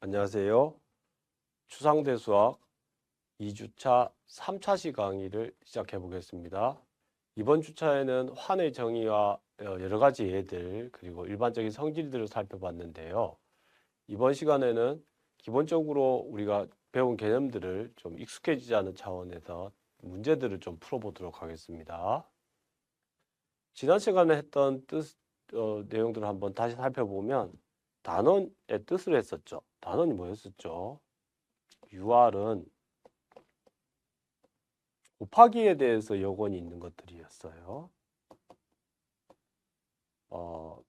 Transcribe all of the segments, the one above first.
안녕하세요. 추상대 수학 2주차 3차시 강의를 시작해 보겠습니다. 이번 주차에는 환의 정의와 여러 가지 예들 그리고 일반적인 성질들을 살펴봤는데요. 이번 시간에는 기본적으로 우리가 배운 개념들을 좀 익숙해지지 않은 차원에서 문제들을 좀 풀어보도록 하겠습니다. 지난 시간에 했던 내용들을 한번 다시 살펴보면 단원의 뜻을 했었죠. 단원이 뭐였었죠? UR은 곱하기에 대해서 여건이 있는 것들이었어요.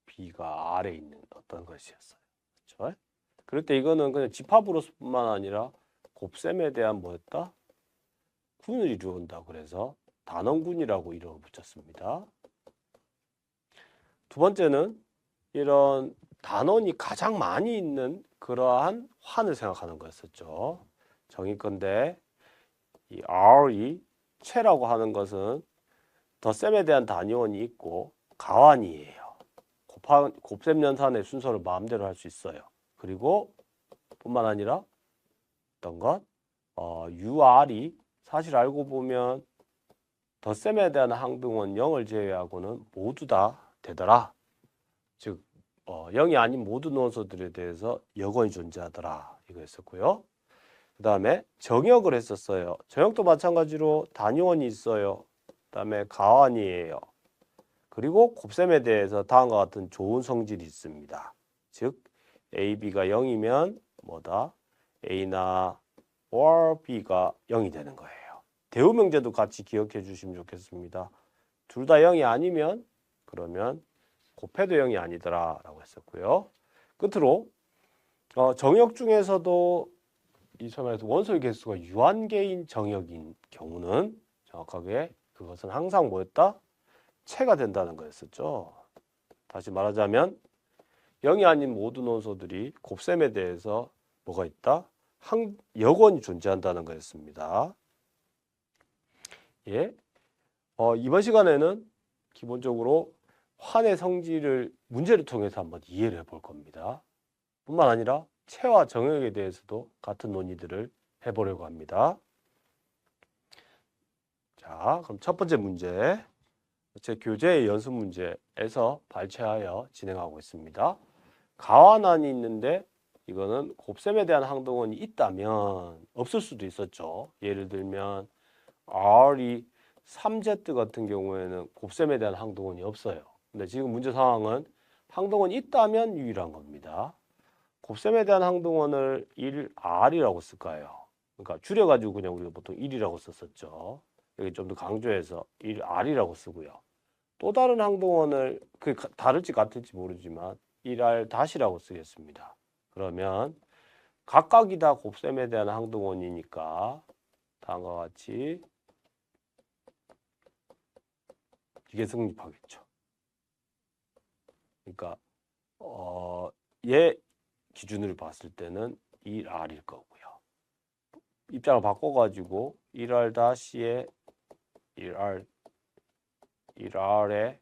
B가 R에 있는 어떤 것이었어요. 그렇죠? 그럴 때 이거는 그냥 집합으로뿐만 아니라 곱셈에 대한 뭐였다? 군을 이루어온다. 그래서 단원군이라고 이름을 붙였습니다. 두 번째는 이런 단원이 가장 많이 있는 그러한 환을 생각하는 거였었죠. 정의건데 이 R이 최라고 하는 것은 덧셈에 대한 단위원이 있고 가완이에요. 곱셈 연산의 순서를 마음대로 할 수 있어요. 그리고 뿐만 아니라 어떤 것? UR이 사실 알고 보면 덧셈에 대한 항등원 0을 제외하고는 모두 다 되더라. 즉 0이 아닌 모든 원소들에 대해서 여건이 존재하더라. 이거였었고요. 그 다음에 정역을 했었어요. 정역도 마찬가지로 단위원이 있어요. 그 다음에 가완이에요. 그리고 곱셈에 대해서 다음과 같은 좋은 성질이 있습니다. 즉 A, B가 0이면 뭐다? A나 or B가 0이 되는 거예요. 대우명제도 같이 기억해 주시면 좋겠습니다. 둘 다 0이 아니면 그러면 곱해도 0이 아니더라 라고 했었고요. 끝으로 정역 중에서도 이 설명에서 원소의 개수가 유한계인 정역인 경우는 정확하게 그것은 항상 뭐였다? 체가 된다는 거였었죠. 다시 말하자면 0이 아닌 모든 원소들이 곱셈에 대해서 뭐가 있다? 여건이 존재한다는 거였습니다. 예. 이번 시간에는 기본적으로 환의 성질을 문제를 통해서 한번 이해를 해볼 겁니다. 뿐만 아니라 체와 정역에 대해서도 같은 논의들을 해보려고 합니다. 자, 그럼 첫 번째 문제. 제 교재의 연습 문제에서 발췌하여 진행하고 있습니다. 가완안이 있는데 이거는 곱셈에 대한 항등원이 있다면 없을 수도 있었죠. 예를 들면 R이 3Z 같은 경우에는 곱셈에 대한 항등원이 없어요. 근데 지금 문제 상황은 항등원이 있다면 유일한 겁니다. 곱셈에 대한 항등원을 1R이라고 쓸까요? 그러니까 줄여가지고 그냥 우리가 보통 1이라고 썼었죠. 여기 좀 더 강조해서 1R이라고 쓰고요. 또 다른 항등원을 다를지 같을지 모르지만 1R-라고 쓰겠습니다. 그러면 각각이 다 곱셈에 대한 항등원이니까 다음과 같이 이게 성립하겠죠. 그러니까 얘 기준으로 봤을 때는 1R일 거고요. 입장을 바꿔가지고 1R-에 1R에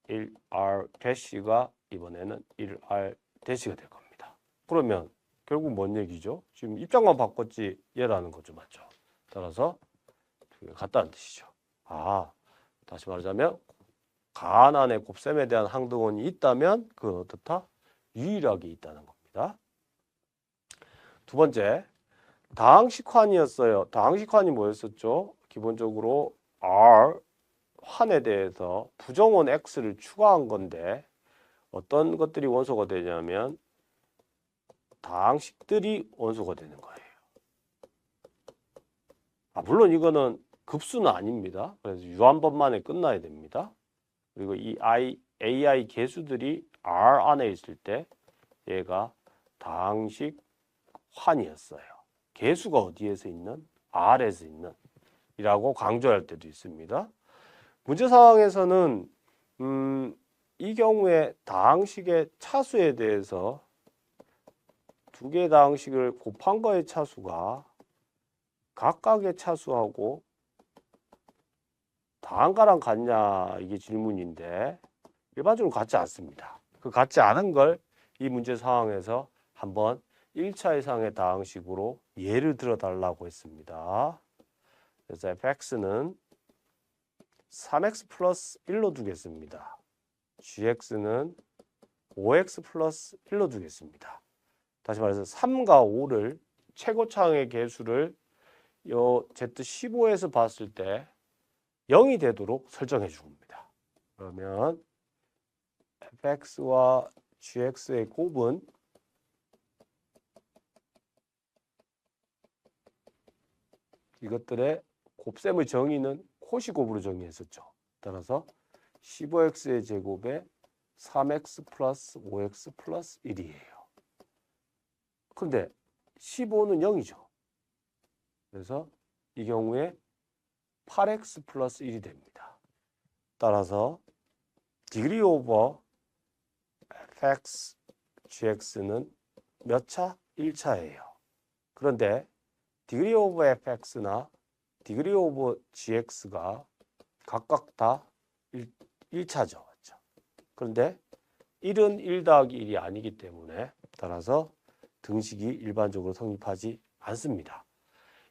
1R-가 이번에는 1R-가 될 겁니다. 그러면 결국 뭔 얘기죠? 지금 입장만 바꿨지 얘라는 거죠. 맞죠? 따라서 두 개 같다는 뜻이죠. 다시 말하자면 가안안에 곱셈에 대한 항등원이 있다면 그건 어떻다? 유일하게 있다는 겁니다. 두 번째, 다항식환이었어요. 다항식환이 뭐였었죠? 기본적으로 R 환에 대해서 부정원 X를 추가한 건데 어떤 것들이 원소가 되냐면 다항식들이 원소가 되는 거예요. 물론 이거는 급수는 아닙니다. 그래서 유한번만에 끝나야 됩니다. 그리고 이 AI 개수들이 R 안에 있을 때 얘가 다항식 환이었어요. 개수가 어디에서 있는? R에서 있는 이라고 강조할 때도 있습니다. 문제 상황에서는 이 경우에 다항식의 차수에 대해서 두 개의 다항식을 곱한 거의 차수가 각각의 차수하고 다한가랑 같냐 이게 질문인데 일반적으로 같지 않습니다. 그 같지 않은 걸 이 문제 상황에서 한번 1차 이상의 다항식으로 예를 들어 달라고 했습니다. 그래서 fx는 3x 플러스 1로 두겠습니다. gx는 5x 플러스 1로 두겠습니다. 다시 말해서 3과 5를 최고차항의 개수를 요 Z15에서 봤을 때 0이 되도록 설정해 줍니다. 그러면 fx와 gx의 곱은 이것들의 곱셈의 정의는 코시곱으로 정의했었죠. 따라서 15x의 제곱에 3x 플러스 5x 플러스 1이에요. 근데 15는 0이죠. 그래서 이 경우에 8x 플러스 1이 됩니다. 따라서 degree over fx, gx는 몇 차? 1차예요. 그런데 degree over fx나 degree over gx가 각각 다 1차죠. 맞죠? 그런데 1은 1 더하기 1이 아니기 때문에 따라서 등식이 일반적으로 성립하지 않습니다.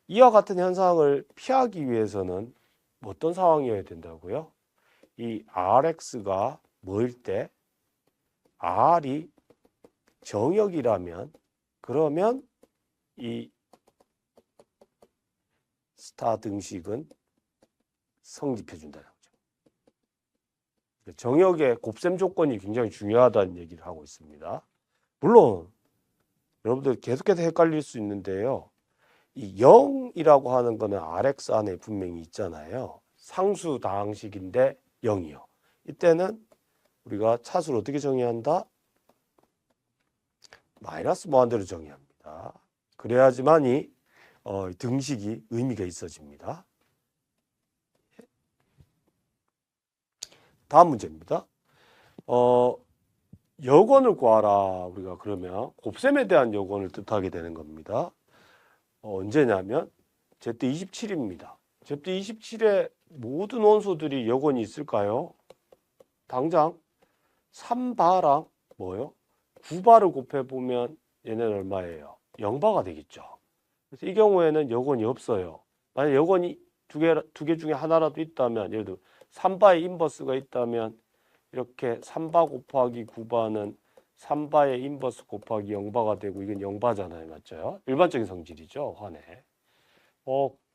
이와 같은 현상을 피하기 위해서는 어떤 상황이어야 된다고요? 이 Rx가 뭐일 때 R이 정역이라면 그러면 이 스타 등식은 성립해 준다는 거죠. 정역의 곱셈 조건이 굉장히 중요하다는 얘기를 하고 있습니다. 물론 여러분들 계속해서 헷갈릴 수 있는데요. 이 0이라고 하는 거는 Rx 안에 분명히 있잖아요. 상수 다항식인데 0이요. 이때는 우리가 차수를 어떻게 정의한다? 마이너스 무한대로 정의합니다. 그래야지만이 등식이 의미가 있어집니다. 다음 문제입니다. 여건을 구하라. 우리가 그러면 곱셈에 대한 여건을 뜻하게 되는 겁니다. 언제냐면 Z27입니다. Z27의 모든 원소들이 여건이 있을까요? 당장 3바랑 뭐요? 9바를 곱해보면 얘네는 얼마예요? 0바가 되겠죠. 그래서 이 경우에는 여건이 없어요. 만약 여건이 두 개 중에 하나라도 있다면, 예를 들어 3바의 인버스가 있다면 이렇게 3바 곱하기 9바는 3바의 인버스 곱하기 0바가 되고 이건 0바잖아요. 맞죠? 일반적인 성질이죠. 환에.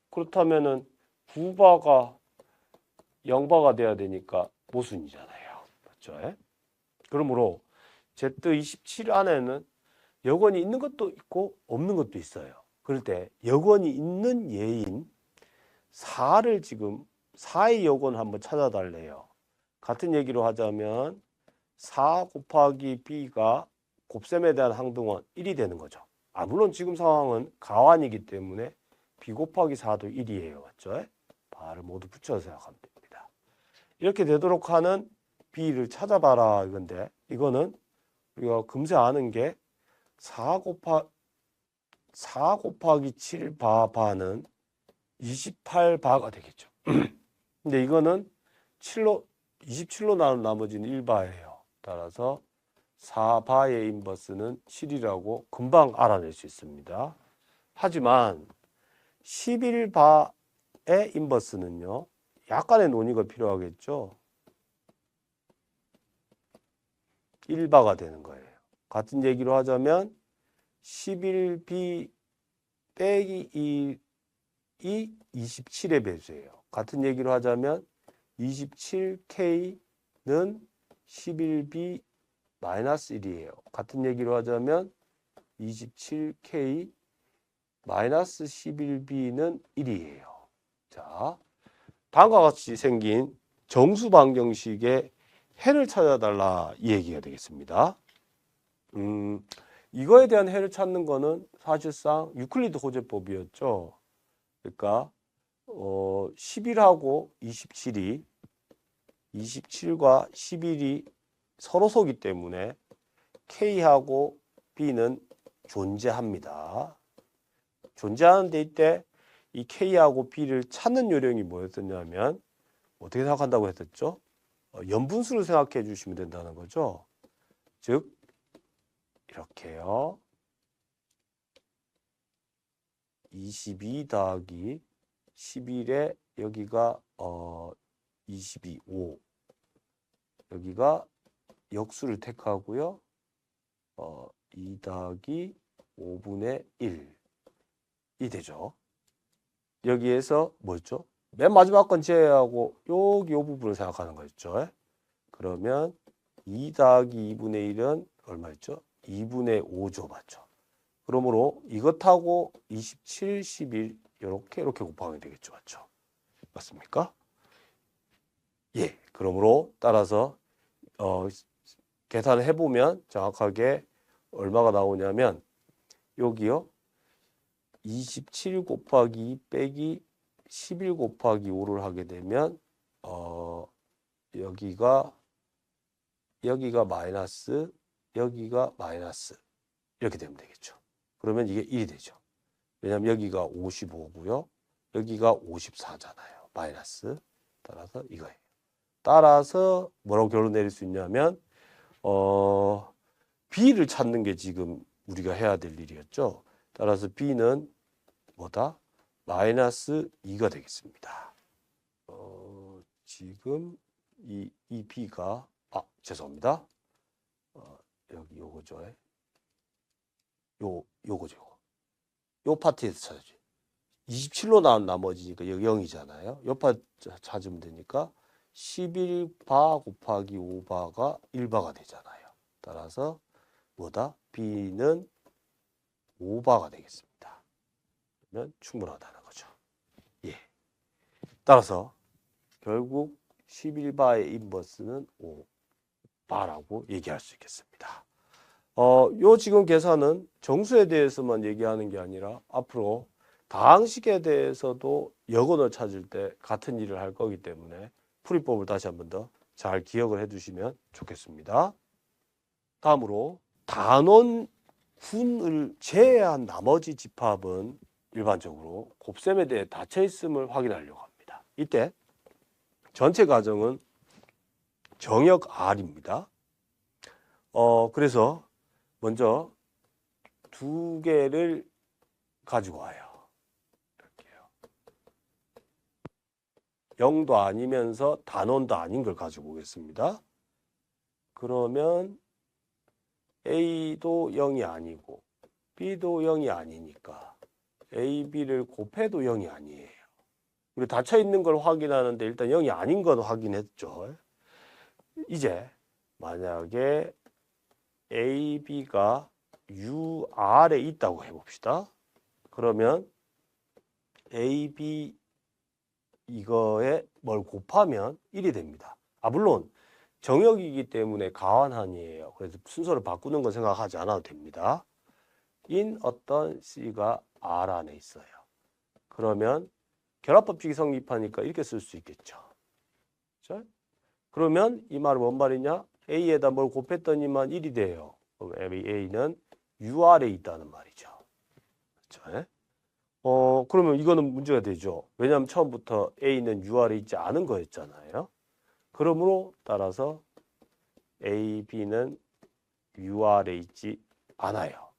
그렇다면은 9바가 0바가 돼야 되니까 모순이잖아요. 맞죠? 그러므로 Z27 안에는 여건이 있는 것도 있고 없는 것도 있어요. 그럴 때 여건이 있는 예인 4를 지금 4의 여건을 한번 찾아달래요. 같은 얘기로 하자면 4 곱하기 b가 곱셈에 대한 항등원 1이 되는 거죠. 물론 지금 상황은 가완이기 때문에 b 곱하기 4도 1이에요. 맞죠? 바를 모두 붙여서 생각하면 됩니다. 이렇게 되도록 하는 b를 찾아봐라 이건데, 이거는 우리가 금세 아는 게 4 곱하기 7바는 28바가 되겠죠. 근데 이거는 27로 나눈 나머지는 1바예요. 따라서 4바의 인버스는 7이라고 금방 알아낼 수 있습니다. 하지만 11바의 인버스는요, 약간의 논의가 필요하겠죠. 1바가 되는 거예요. 같은 얘기로 하자면 11b 빼기 1이 27의 배수예요. 같은 얘기로 하자면 27K는 11B 마이너스 1이에요. 같은 얘기로 하자면 27K 마이너스 11B는 1이에요. 자, 다음과 같이 생긴 정수 방정식의 해를 찾아달라 이 얘기가 되겠습니다. 이거에 대한 해를 찾는 거는 사실상 유클리드 호재법이었죠. 그러니까 11하고 27과 11이 서로 소기 때문에 K하고 B는 존재합니다. 존재하는 데 이때 이 K하고 B를 찾는 요령이 뭐였었냐면 어떻게 생각한다고 했었죠? 연분수를 생각해 주시면 된다는 거죠. 즉 이렇게요. 22 더하기 11에 여기가 22, 5. 여기가 역수를 택하고요. 2 더하기 5분의 1이 되죠. 여기에서 뭐였죠? 맨 마지막 건 제외하고 여기 요 부분을 생각하는 거였죠. 그러면 2 더하기 2분의 1은 얼마였죠? 2분의 5죠. 맞죠? 그러므로 이것하고 27, 11 이렇게 곱하면 되겠죠. 맞죠? 맞습니까? 예. 그러므로 따라서 계산을 해보면 정확하게 얼마가 나오냐면 여기요. 27 곱하기 2 빼기 11 곱하기 5를 하게 되면 여기가 마이너스, 여기가 마이너스 이렇게 되면 되겠죠. 그러면 이게 1이 되죠. 왜냐하면 여기가 55고요. 여기가 54잖아요. 마이너스. 따라서 이거예요. 따라서 뭐라고 결론 내릴 수 있냐면 B를 찾는 게 지금 우리가 해야 될 일이었죠. 따라서 B는 뭐다? 마이너스 2가 되겠습니다. 지금 이 B가 죄송합니다. 여기 요거죠. 요거죠. 요 파트에서 찾아야지. 27로 나온 나머지니까 여기 0이잖아요. 요 파트 찾으면 되니까 11바 곱하기 5바가 1바가 되잖아요. 따라서 뭐다? B는 5바가 되겠습니다. 그러면 충분하다는 거죠. 예. 따라서 결국 11바의 인버스는 5바라고 얘기할 수 있겠습니다. 요 지금 계산은 정수에 대해서만 얘기하는 게 아니라 앞으로 다항식에 대해서도 역언을 찾을 때 같은 일을 할 거기 때문에 풀이법을 다시 한 번 더 잘 기억을 해 두시면 좋겠습니다. 다음으로 단원군을 제외한 나머지 집합은 일반적으로 곱셈에 대해 닫혀 있음을 확인하려고 합니다. 이때 전체 가정은 정역 R입니다. 그래서 먼저 두 개를 가지고 와요. 이렇게요. 0도 아니면서 단원도 아닌 걸 가지고 오겠습니다. 그러면 A도 0이 아니고 B도 0이 아니니까 A, B를 곱해도 0이 아니에요. 우리 닫혀 있는 걸 확인하는데 일단 0이 아닌 건 확인했죠. 이제 만약에 A, B가 UR에 있다고 해봅시다. 그러면 A, B 이거에 뭘 곱하면 1이 됩니다. 물론 정역이기 때문에 가환한이에요. 그래서 순서를 바꾸는 건 생각하지 않아도 됩니다. 인 어떤 C가 R 안에 있어요. 그러면 결합법칙이 성립하니까 이렇게 쓸 수 있겠죠. 그렇죠? 그러면 이 말은 뭔 말이냐? A에다 뭘 곱했더니만 1이 돼요. 그럼 A는 UR에 있다는 말이죠. 그렇죠? 그러면 이거는 문제가 되죠. 왜냐하면 처음부터 A는 UR에 있지 않은 거였잖아요. 그러므로 따라서 A, B는 UR에 있지 않아요.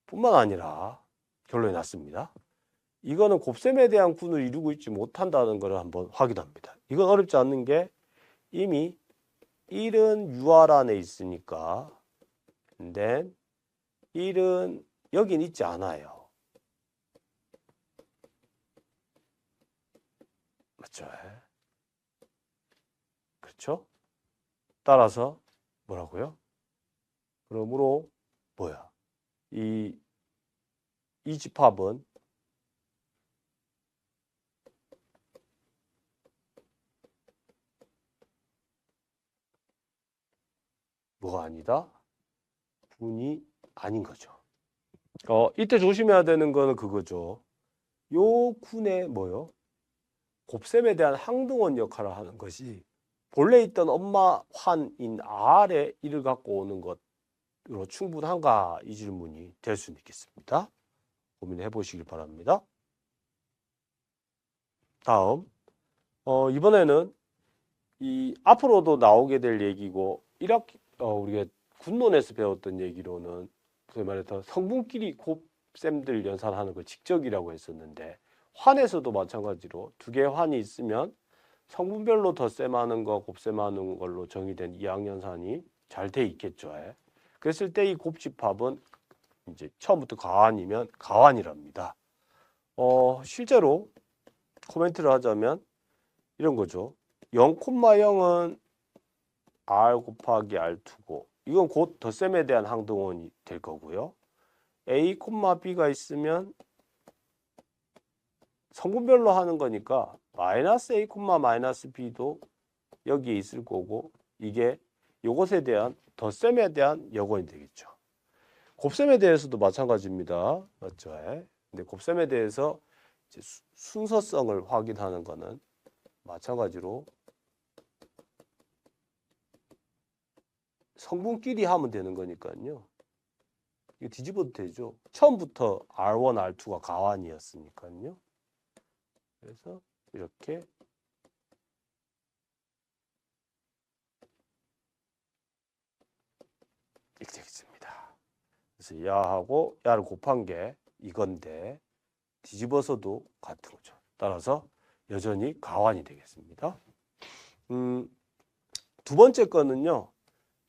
뿐만 아니라 결론이 났습니다. 이거는 곱셈에 대한 군을 이루고 있지 못한다는 것을 한번 확인합니다. 이건 어렵지 않는 게 이미 1은 UR 안에 있으니까 근데 1은 여긴 있지 않아요. 맞죠? 그렇죠? 따라서 뭐라고요? 그러므로 뭐야? 이 집합은 뭐가 아니다? 군이 아닌 거죠. 이때 조심해야 되는 거는 그거죠. 요 군의 뭐요? 곱셈에 대한 항등원 역할을 하는 것이 본래 있던 엄마 환인 R의 1을 갖고 오는 것으로 충분한가 이 질문이 될 수는 있겠습니다. 고민해 보시길 바랍니다. 다음 이번에는 이 앞으로도 나오게 될 얘기고 1학기 우리가 군론에서 배웠던 얘기로는 소위 말해서 성분끼리 곱셈들 연산하는 걸 직접이라고 했었는데 환에서도 마찬가지로 두 개의 환이 있으면 성분별로 덧셈하는 거, 곱셈하는 걸로 정의된 이항연산이 잘 돼 있겠죠. 그랬을 때 이 곱집합은 이제 처음부터 가환이면 가환이랍니다. 실제로 코멘트를 하자면 이런 거죠. 0,0은 R 곱하기 R2고 이건 곧 덧셈에 대한 항등원이 될 거고요. A, B가 있으면 성분별로 하는 거니까 마이너스 A, 마이너스 B도 여기에 있을 거고 이게 이것에 대한 덧셈에 대한 여건이 되겠죠. 곱셈에 대해서도 마찬가지입니다. 맞죠? 근데 곱셈에 대해서 이제 순서성을 확인하는 거는 마찬가지로 성분끼리 하면 되는 거니까요. 이거 뒤집어도 되죠. 처음부터 R1, R2가 가환이었으니까요. 그래서 이렇게 되겠습니다. 그래서 야하고 야를 곱한 게 이건데 뒤집어서도 같은 거죠. 따라서 여전히 가환이 되겠습니다. 두 번째 거는요.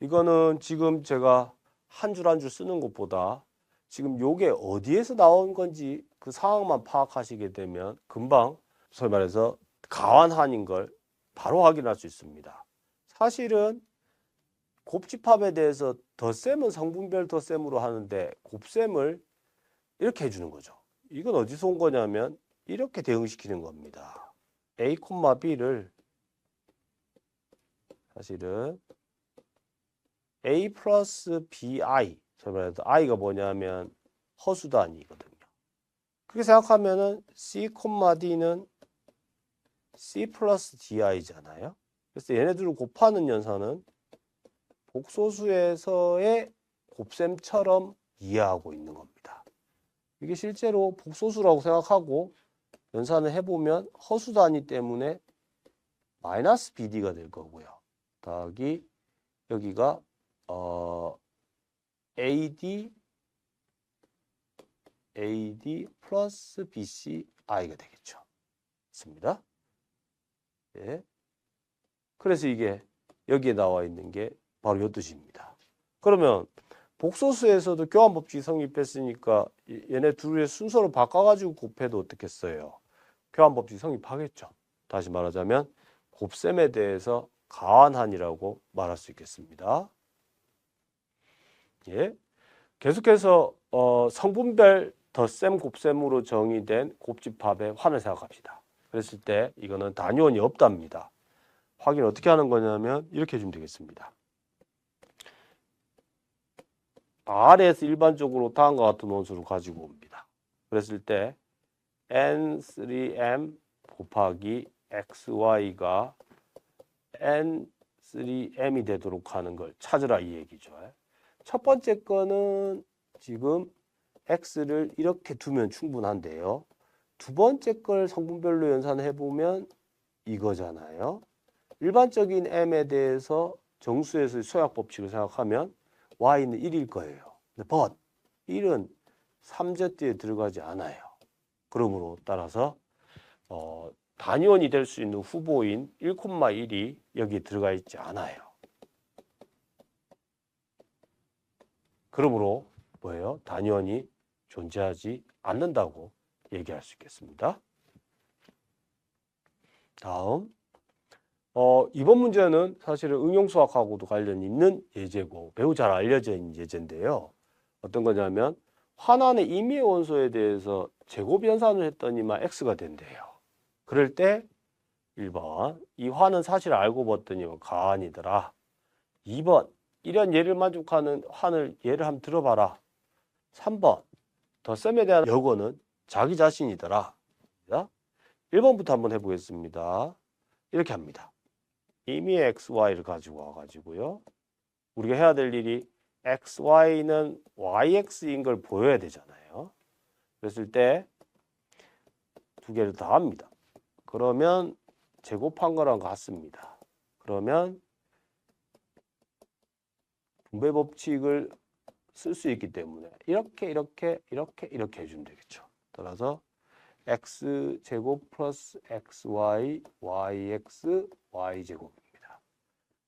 이거는 지금 제가 한 줄 한 줄 쓰는 것보다 지금 요게 어디에서 나온 건지 그 상황만 파악하시게 되면 금방 소위 말해서 가환한인 걸 바로 확인할 수 있습니다. 사실은 곱집합에 대해서 덧셈은 성분별 덧셈으로 하는데 곱셈을 이렇게 해주는 거죠. 이건 어디서 온 거냐면 이렇게 대응시키는 겁니다. A, B를 사실은 A 플러스 BI, 저번에도 I가 뭐냐면 허수 단위거든요. 그렇게 생각하면은 C, D는 C 플러스 DI잖아요. 그래서 얘네들을 곱하는 연산은 복소수에서의 곱셈처럼 이해하고 있는 겁니다. 이게 실제로 복소수라고 생각하고 연산을 해보면 허수 단위 때문에 마이너스 BD가 될 거고요. 더하기 여기가 AD 플러스 BCI가 되겠죠. 맞습니다. 예. 그래서 이게 여기에 나와 있는 게 바로 이 뜻입니다. 그러면 복소수에서도 교환법칙이 성립했으니까 얘네 둘의 순서를 바꿔가지고 곱해도 어떻겠어요? 교환법칙이 성립하겠죠. 다시 말하자면 곱셈에 대해서 가환한이라고 말할 수 있겠습니다. 예. 계속해서 성분별 덧셈 곱셈으로 정의된 곱집합의 환을 생각합시다. 그랬을 때 이거는 단위원이 없답니다. 확인 어떻게 하는 거냐면 이렇게 해주면 되겠습니다. R에서 일반적으로 다음과 같은 원수를 가지고 옵니다. 그랬을 때 N3M 곱하기 XY가 N3M이 되도록 하는 걸 찾으라 이 얘기죠. 첫 번째 거는 지금 X를 이렇게 두면 충분한데요. 두 번째 걸 성분별로 연산해 보면 이거잖아요. 일반적인 M에 대해서 정수에서의 소약 법칙을 생각하면 Y는 1일 거예요. 근데 but 1은 3제띠에 들어가지 않아요. 그러므로 따라서 단위원이 될 수 있는 후보인 1,1이 여기에 들어가 있지 않아요. 그러므로 뭐예요? 단위원이 존재하지 않는다고 얘기할 수 있겠습니다. 다음 이번 문제는 사실은 응용수학하고도 관련이 있는 예제고 매우 잘 알려져 있는 예제인데요. 어떤 거냐면 환환의 임의의 원소에 대해서 제곱 연산을 했더니만 x가 된대요. 그럴 때 1번 이 환은 사실 알고 봤더니 가환이더라. 2번 이런 예를 만족하는 환을 예를 한번 들어봐라. 3번 덧셈에 대한 여건은 자기 자신이더라. 1번부터 한번 해보겠습니다. 이렇게 합니다. 임의의 xy를 가지고 와가지고요. 우리가 해야 될 일이 xy는 yx인 걸 보여야 되잖아요. 그랬을 때 두 개를 더합니다. 그러면 제곱한 거랑 같습니다. 그러면 분배 법칙을 쓸 수 있기 때문에 이렇게 해주면 되겠죠. 따라서 x제곱 플러스 xy yx y제곱입니다.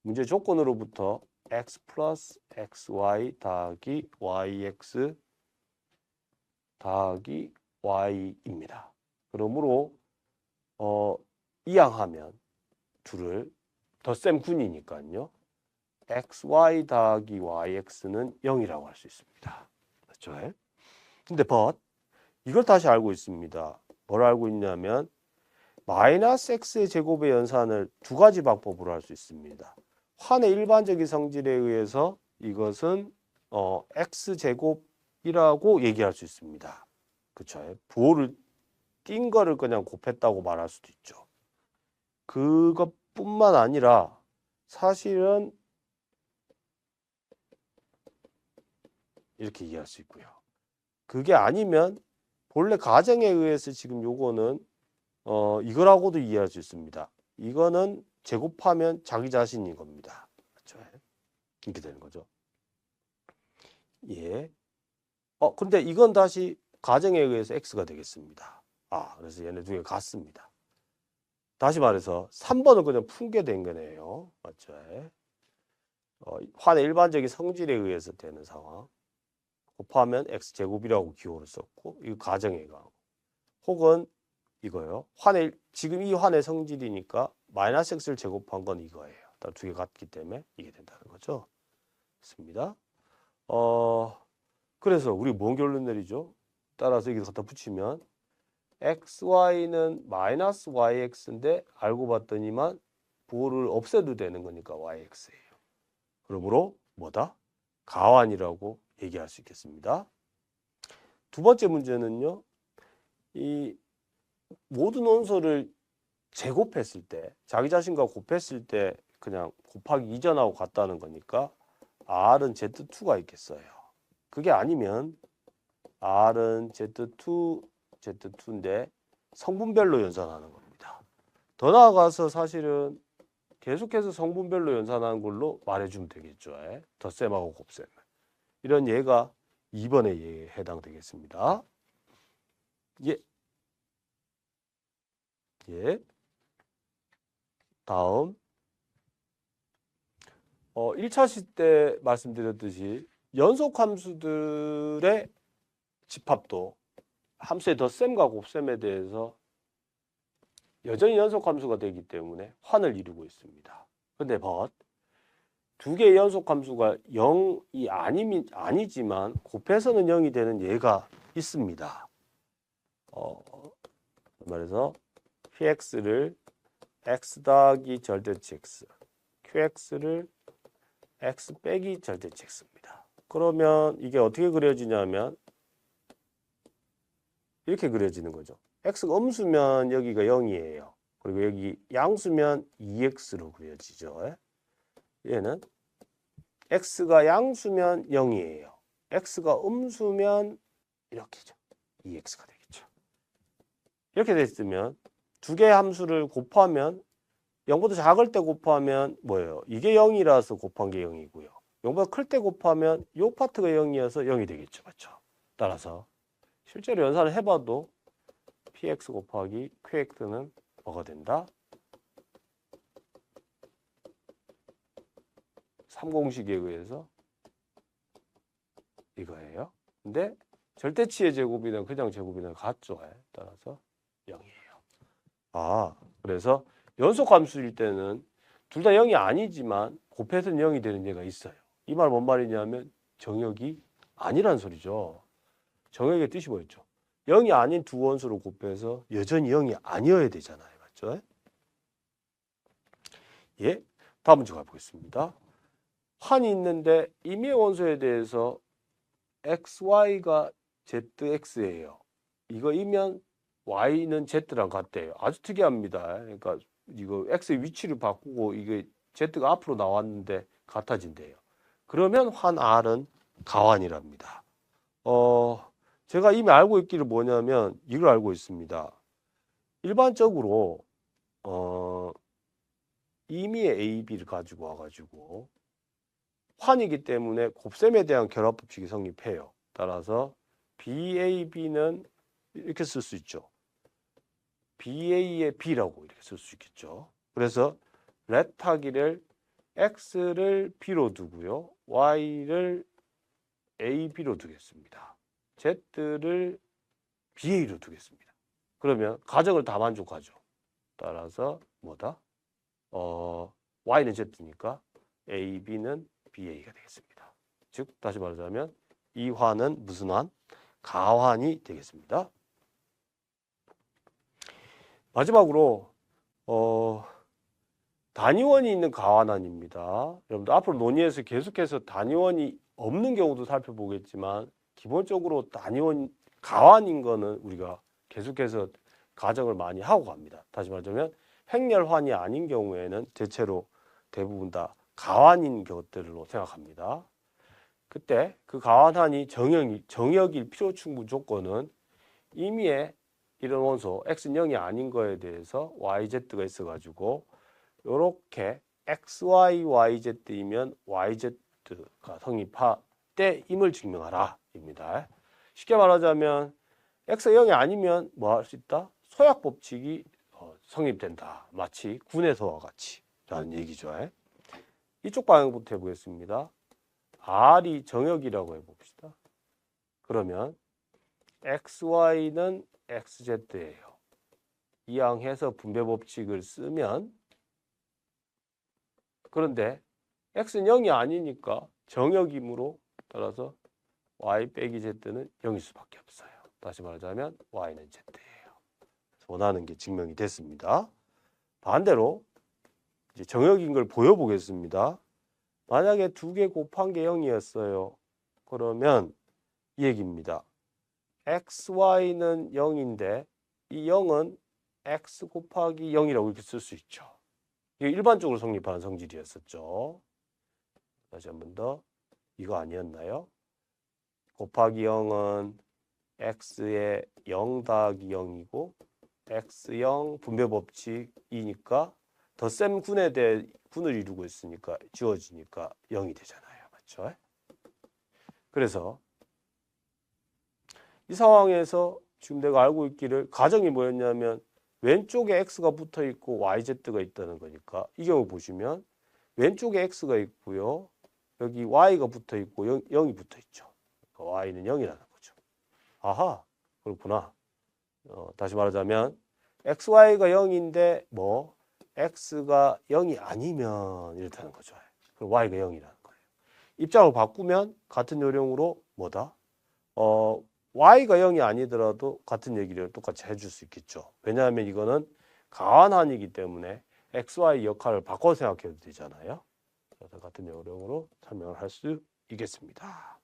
문제 조건으로부터 x 플러스 xy 더하기 yx 더하기 y입니다. 그러므로 이항하면 둘을 덧셈 군이니까요. xy 더하기 yx는 0이라고 할 수 있습니다. 그렇죠? 근데 but 이걸 다시 알고 있습니다. 뭘 알고 있냐면 마이너스 x의 제곱의 연산을 두 가지 방법으로 할 수 있습니다. 환의 일반적인 성질에 의해서 이것은 x제곱이라고 얘기할 수 있습니다. 그렇죠? 부호를 띈 거를 그냥 곱했다고 말할 수도 있죠. 그것뿐만 아니라 사실은 이렇게 이해할 수 있고요. 그게 아니면 본래 가정에 의해서 지금 요거는 이거라고도 이해할 수 있습니다. 이거는 제곱하면 자기 자신인 겁니다. 그렇죠? 이렇게 되는 거죠. 예. 근데 이건 다시 가정에 의해서 x가 되겠습니다. 그래서 얘네 두 개 같습니다. 다시 말해서 3번은 그냥 붕괴된 거네요. 맞죠? 환의 일반적인 성질에 의해서 되는 상황. 곱하면 x제곱이라고 기호를 썼고 이거 가정의 강. 혹은 이거요. 지금 이 환의 성질이니까 마이너스 x를 제곱한 건 이거예요. 두 개 같기 때문에 이게 된다는 거죠. 됐습니다. 그래서 우리 뭔 결론 내리죠? 따라서 이거 갖다 붙이면 xy는 마이너스 yx인데 알고 봤더니만 부호를 없애도 되는 거니까 yx예요. 그러므로 뭐다? 가완이라고 얘기할 수 있겠습니다. 두 번째 문제는요. 이 모든 원소를 제곱했을 때 자기 자신과 곱했을 때 그냥 곱하기 이전하고 같다는 거니까 R은 Z2가 있겠어요. 그게 아니면 R은 Z2인데 성분별로 연산하는 겁니다. 더 나아가서 사실은 계속해서 성분별로 연산하는 걸로 말해주면 되겠죠. 덧셈하고 곱셈. 이런 예가 2번의 예에 해당되겠습니다. 다음 1차 시 때 말씀드렸듯이 연속함수들의 집합도 함수의 덧셈과 곱셈에 대해서 여전히 연속함수가 되기 때문에 환을 이루고 있습니다. 근데 but 두 개의 연속함수가 0이 아니지만 곱해서는 0이 되는 예가 있습니다. 말해서 px를 x 더하기 절대치 x, qx를 x 빼기 절대치 x입니다. 그러면 이게 어떻게 그려지냐면 이렇게 그려지는 거죠. x가 음수면 여기가 0이에요. 그리고 여기 양수면 2x로 그려지죠. 얘는 x가 양수면 0이에요. x가 음수면 이렇게죠. 2x가 되겠죠. 이렇게 됐으면 두 개의 함수를 곱하면 0보다 작을 때 곱하면 뭐예요? 이게 0이라서 곱한 게 0이고요. 0보다 클 때 곱하면 이 파트가 0이어서 0이 되겠죠. 맞죠? 따라서 실제로 연산을 해봐도 px 곱하기 qx는 뭐가 된다? 3공식에 의해서 이거예요. 근데 절대치의 제곱이든 그냥 제곱이든 같죠. 따라서 0이에요. 그래서 연속함수일 때는 둘 다 0이 아니지만 곱해서는 0이 되는 예가 있어요. 이 말 뭔 말이냐면 정역이 아니란 소리죠. 정역의 뜻이 뭐였죠? 0이 아닌 두 원수로 곱해서 여전히 0이 아니어야 되잖아요. 맞죠? 다음 문제 가보겠습니다. 환이 있는데 임의 원소에 대해서 xy가 zx예요. 이거이면 y는 z랑 같대요. 아주 특이합니다. 그러니까 이거 x의 위치를 바꾸고 이게 z가 앞으로 나왔는데 같아진대요. 그러면 환 R은 가환이랍니다. 제가 이미 알고 있기를 뭐냐면 이걸 알고 있습니다. 일반적으로 임의의 A, B를 가지고 와가지고 환이기 때문에 곱셈에 대한 결합 법칙이 성립해요. 따라서 BAB는 이렇게 쓸 수 있죠. BA의 B라고 이렇게 쓸 수 있겠죠. 그래서 let 하기를 X를 B로 두고요. Y를 AB로 두겠습니다. Z를 BA로 두겠습니다. 그러면 가정을 다 만족하죠. 따라서 뭐다? Y는 Z니까 AB는 BA가 되겠습니다. 즉 다시 말하자면 이 환은 무슨 환? 가환이 되겠습니다. 마지막으로 단위원이 있는 가환환입니다. 여러분들 앞으로 논의에서 계속해서 단위원이 없는 경우도 살펴보겠지만 기본적으로 단위원 가환인 거는 우리가 계속해서 가정을 많이 하고 갑니다. 다시 말하자면 행렬환이 아닌 경우에는 대체로 대부분 다 가환인 것들로 생각합니다. 그때 그 가환환이 정역일 필요 충분 조건은 임의의 이런 원소 x는 0이 아닌 거에 대해서 yz가 있어가지고 이렇게 xy, yz이면 yz가 성립할 때임을 증명하라 입니다. 쉽게 말하자면 x가 0이 아니면 뭐 할 수 있다? 소약 법칙이 성립된다. 마치 군에서와 같이 라는 얘기죠. 이쪽 방향부터 해보겠습니다. R이 정역이라고 해봅시다. 그러면 XY는 XZ예요. 이항해서 분배 법칙을 쓰면 그런데 X는 0이 아니니까 정역이므로 따라서 Y 빼기 Z는 0일 수밖에 없어요. 다시 말하자면 Y는 Z예요. 원하는 게 증명이 됐습니다. 반대로 이제 정역인 걸 보여보겠습니다. 만약에 2개 곱한 게 0이었어요. 그러면 이 얘기입니다. XY는 0인데 이 0은 X 곱하기 0이라고 이렇게 쓸 수 있죠. 이게 일반적으로 성립하는 성질이었었죠. 다시 한 번 더. 이거 아니었나요? 곱하기 0은 X의 0 더하기 0이고 X0 분배 법칙이니까 덧셈 군에 대해 군을 이루고 있으니까 지워지니까 0이 되잖아요. 맞죠? 그래서 이 상황에서 지금 내가 알고 있기를 가정이 뭐였냐면 왼쪽에 x가 붙어 있고 yz가 있다는 거니까 이 경우 보시면 왼쪽에 x가 있고요. 여기 y가 붙어 있고 0이 붙어 있죠. y는 0이라는 거죠. 아하, 그렇구나. 다시 말하자면 xy가 0인데 뭐 x가 0이 아니면 이렇다는 거죠. 그럼 y가 0이라는 거예요. 입장을 바꾸면 같은 요령으로 뭐다? y가 0이 아니더라도 같은 얘기를 똑같이 해줄 수 있겠죠. 왜냐하면 이거는 가환환이기 때문에 xy 역할을 바꿔 생각해도 되잖아요. 그래서 같은 요령으로 설명을 할 수 있겠습니다.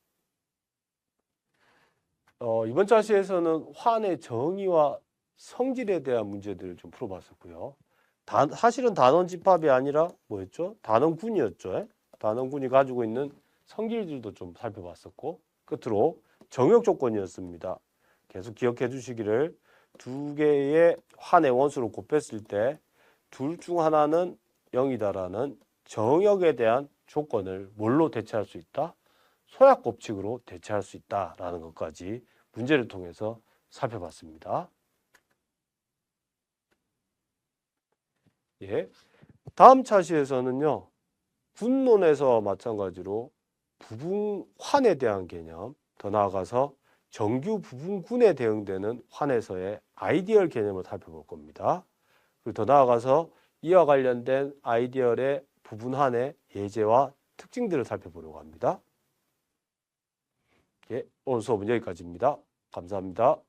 이번 차시에서는 환의 정의와 성질에 대한 문제들을 좀 풀어봤었고요. 사실은 단원 집합이 아니라 뭐였죠? 단원군이었죠. 단원군이 가지고 있는 성질들도 좀 살펴봤었고 끝으로 정역 조건이었습니다. 계속 기억해 주시기를 2개의 환의 원수를 곱했을 때 둘 중 하나는 0이다라는 정역에 대한 조건을 뭘로 대체할 수 있다? 소약 법칙으로 대체할 수 있다라는 것까지 문제를 통해서 살펴봤습니다. 예. 다음 차시에서는요. 군론에서 마찬가지로 부분환에 대한 개념, 더 나아가서 정규 부분군에 대응되는 환에서의 아이디얼 개념을 살펴볼 겁니다. 그리고 더 나아가서 이와 관련된 아이디얼의 부분환의 예제와 특징들을 살펴보려고 합니다. 예, 오늘 수업은 여기까지입니다. 감사합니다.